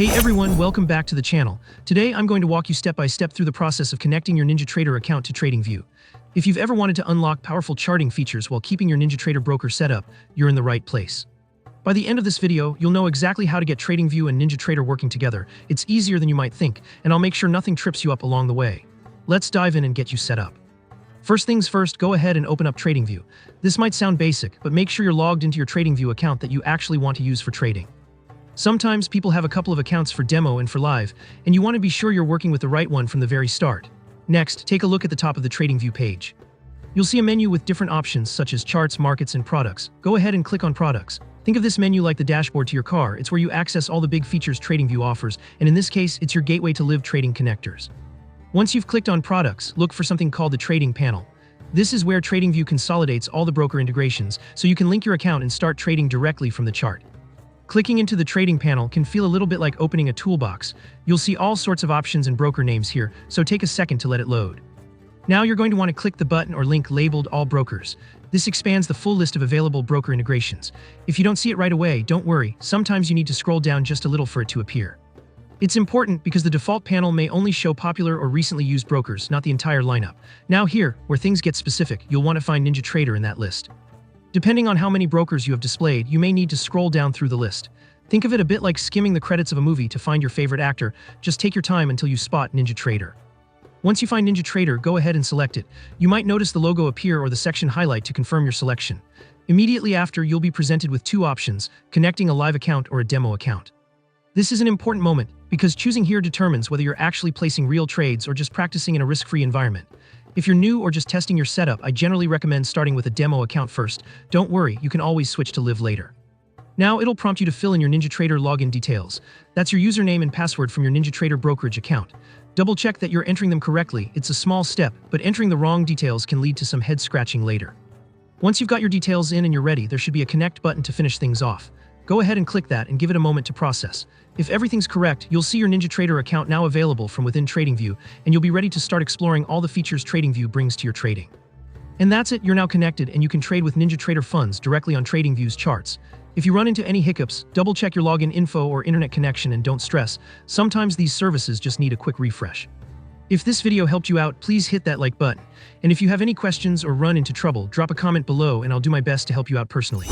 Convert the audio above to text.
Hey everyone, welcome back to the channel. Today I'm going to walk you step by step through the process of connecting your NinjaTrader account to TradingView. If you've ever wanted to unlock powerful charting features while keeping your NinjaTrader broker set up, you're in the right place. By the end of this video, you'll know exactly how to get TradingView and NinjaTrader working together. It's easier than you might think, and I'll make sure nothing trips you up along the way. Let's dive in and get you set up. First things first, go ahead and open up TradingView. This might sound basic, but make sure you're logged into your TradingView account that you actually want to use for trading. Sometimes people have a couple of accounts for demo and for live, and you want to be sure you're working with the right one from the very start. Next, take a look at the top of the TradingView page. You'll see a menu with different options such as charts, markets, and products. Go ahead and click on products. Think of this menu like the dashboard to your car. It's where you access all the big features TradingView offers, and in this case, it's your gateway to live trading connectors. Once you've clicked on products, look for something called the trading panel. This is where TradingView consolidates all the broker integrations, so you can link your account and start trading directly from the chart. Clicking into the trading panel can feel a little bit like opening a toolbox. You'll see all sorts of options and broker names here, so take a second to let it load. Now you're going to want to click the button or link labeled All Brokers. This expands the full list of available broker integrations. If you don't see it right away, don't worry. Sometimes you need to scroll down just a little for it to appear. It's important because the default panel may only show popular or recently used brokers, not the entire lineup. Now here, where things get specific, you'll want to find NinjaTrader in that list. Depending on how many brokers you have displayed, you may need to scroll down through the list. Think of it a bit like skimming the credits of a movie to find your favorite actor. Just take your time until you spot NinjaTrader. Once you find NinjaTrader, go ahead and select it. You might notice the logo appear or the section highlight to confirm your selection. Immediately after, you'll be presented with two options, connecting a live account or a demo account. This is an important moment because choosing here determines whether you're actually placing real trades or just practicing in a risk-free environment. If you're new or just testing your setup, I generally recommend starting with a demo account first. Don't worry, you can always switch to live later. Now it'll prompt you to fill in your NinjaTrader login details. That's your username and password from your NinjaTrader brokerage account. Double check that you're entering them correctly. It's a small step, but entering the wrong details can lead to some head scratching later. Once you've got your details in and you're ready, there should be a connect button to finish things off. Go ahead and click that and give it a moment to process. If everything's correct, you'll see your NinjaTrader account now available from within TradingView, and you'll be ready to start exploring all the features TradingView brings to your trading. And that's it, you're now connected and you can trade with NinjaTrader funds directly on TradingView's charts. If you run into any hiccups, double check your login info or internet connection and don't stress. Sometimes these services just need a quick refresh. If this video helped you out, please hit that like button. And if you have any questions or run into trouble, drop a comment below and I'll do my best to help you out personally.